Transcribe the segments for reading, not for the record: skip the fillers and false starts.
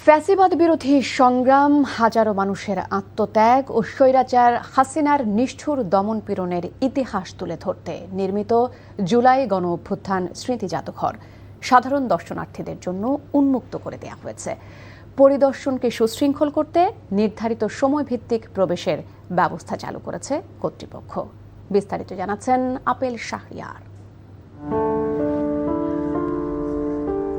ফ্যাসিবাদ বিরোধী সংগ্রাম, হাজারো মানুষের আত্মত্যাগ ও স্বৈরাচার হাসিনার নিষ্ঠুর দমনপীড়নের ইতিহাস তুলে ধরতে নির্মিত জুলাই গণ অভ্যুত্থান স্মৃতি জাদুঘর সাধারণ দর্শনার্থীদের জন্য উন্মুক্ত করে দেওয়া হয়েছে। পরিদর্শনকে সুশৃঙ্খল করতে নির্ধারিত সময়ভিত্তিক প্রবেশের ব্যবস্থা চালু করেছে কর্তৃপক্ষ। বিস্তারিত জানাচ্ছেন আপেল শাহরিয়ার।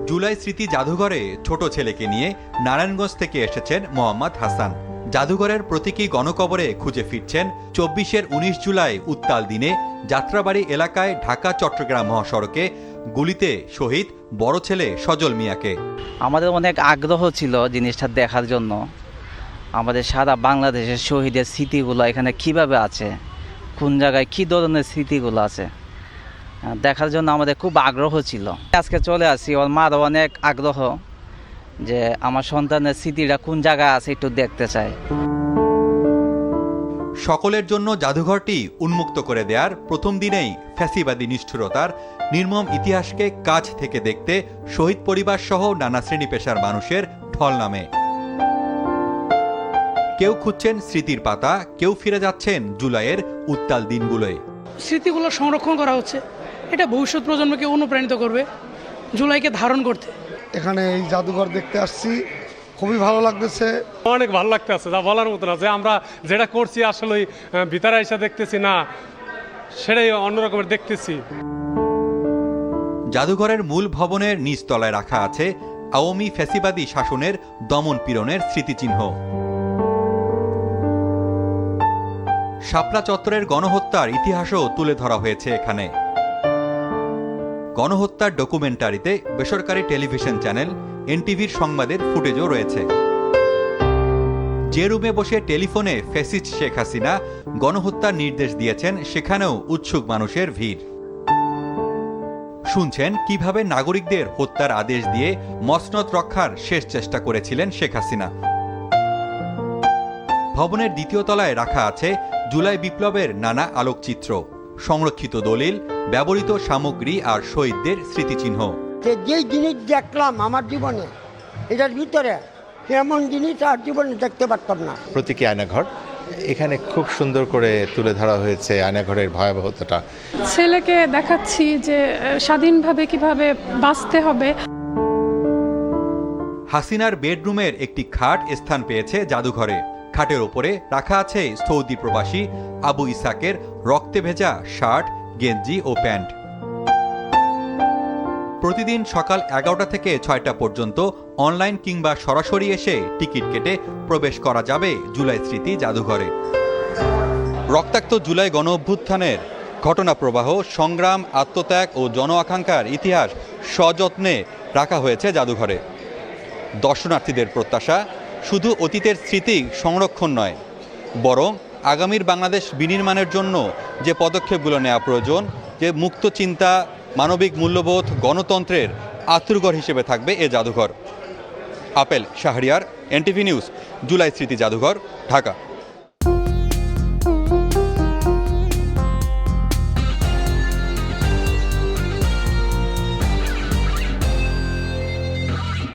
জুলাই স্মৃতি জাদুঘরে ছোট ছেলেকে নিয়ে নারায়ণগঞ্জ থেকে এসেছেন মোহাম্মদ হাসান। জাদুঘরের প্রতীকী গণকবরে খুঁজে ফিরছেন 19 জুলাই উত্তাল দিনে যাত্রাবাড়ি এলাকায় ঢাকা চট্টগ্রাম মহাসড়কে গুলিতে শহীদ বড় ছেলে সজল মিয়াকে। আমাদের অনেক আগ্রহ ছিল জিনিসটা দেখার জন্য। আমাদের সারা বাংলাদেশের শহীদের স্মৃতিগুলো এখানে কিভাবে আছে, কোন জায়গায় কী ধরনের স্মৃতিগুলো আছে দেখার জন্য আমাদের খুব আগ্রহ ছিল। আজকে চলে আসি, ওর মারও অনেক আগ্রহ যে আমার সন্তানের স্মৃতিটা কোন জায়গায় আছে একটু দেখতে চায়। সকলের জন্য জাদুঘরটি উন্মুক্ত করে দেওয়ার প্রথম দিনেই ফ্যাসিবাদী নিষ্ঠুরতার নির্মম ইতিহাসকে কাছ থেকে দেখতে শহীদ পরিবার সহ নানা শ্রেণী পেশার মানুষের ঢল নামে। কেউ খুঁজছেন স্মৃতির পাতা, কেউ ফিরে যাচ্ছেন জুলাইয়ের উত্তাল দিনগুলোয়। স্মৃতিগুলো সংরক্ষণ করা হচ্ছে, এটা ভবিষ্যৎ প্রজন্মকে অনুপ্রাণিত করবে জুলাইকে ধারণ করতে। এখানে এই জাদুঘর দেখতে আসছি, খুবই ভালো লাগতেছে। অনেক ভালো লাগতেছে, যা বলার মতো না। যে আমরা যেটা করছি আসলে ভিতরে এসে দেখতেছি না, সেটাই অন্যরকমের দেখতেছি। জাদুঘরের মূল ভবনের নিচতলায় রাখা আছে আওয়ামী ফ্যাসিবাদী শাসনের দমন পীড়নের স্মৃতিচিহ্ন। শাপলা চত্বরের গণহত্যার ইতিহাসও তুলে ধরা হয়েছে এখানে। গণহত্যার ডকুমেন্টারিতে বেসরকারি টেলিভিশন চ্যানেল এনটিভির সংবাদের ফুটেজও রয়েছে। যে রুমে বসে টেলিফোনে ফ্যাসিস্ট শেখ হাসিনা গণহত্যার নির্দেশ দিয়েছেন, সেখানেও উৎসুক মানুষের ভিড়। শুনছেন কিভাবে নাগরিকদের হত্যার আদেশ দিয়ে মসনদ রক্ষার শেষ চেষ্টা করেছিলেন শেখ হাসিনা। ভবনের দ্বিতীয় তলায় রাখা আছে জুলাই বিপ্লবের নানা আলোকচিত্র, সংরক্ষিত দলিল, ব্যবহৃত সামগ্রী আর শহীদদের স্মৃতিচিহ্ন। যেই জিনিস দেখলাম আমার জীবনে, এটার ভিতরে এমন জিনিস আর জীবনে দেখতে পারতাম না। প্রতীকী আয়নাঘর এখানে খুব সুন্দর করে তুলে ধরা হয়েছে আয়নাঘরের ভয়াবহতাটা। ছেলেকে দেখাচ্ছি যে স্বাধীনভাবে কিভাবে বাঁচতে হবে। হাসিনার বেডরুমের একটি খাট স্থান পেয়েছে জাদুঘরে। খাটের ওপরে রাখা আছে সৌদি প্রবাসী আবু ইসাকের রক্তে ভেজা শার্ট, গেঞ্জি ও প্যান্ট। প্রতিদিন সকাল 11টা থেকে 6টা পর্যন্ত অনলাইন কিংবা সরাসরি এসে টিকিট কেটে প্রবেশ করা যাবে জুলাই স্মৃতি জাদুঘরে। রক্তাক্ত জুলাই গণ অভ্যুত্থানের ঘটনা প্রবাহ, সংগ্রাম, আত্মত্যাগ ও জন আকাঙ্ক্ষার ইতিহাস সযত্নে রাখা হয়েছে জাদুঘরে। দর্শনার্থীদের প্রত্যাশা শুধু অতীতের স্মৃতি সংরক্ষণ নয়, বরং আগামীর বাংলাদেশ বিনির্মাণের জন্য যে পদক্ষেপগুলো নেওয়া প্রয়োজন, যে মুক্ত চিন্তা, মানবিক মূল্যবোধ, গণতন্ত্রের আঁতুড়ঘর হিসেবে থাকবে এ জাদুঘর। Apple Shahriar, NTV news, July স্মৃতি জাদুঘর, ঢাকা।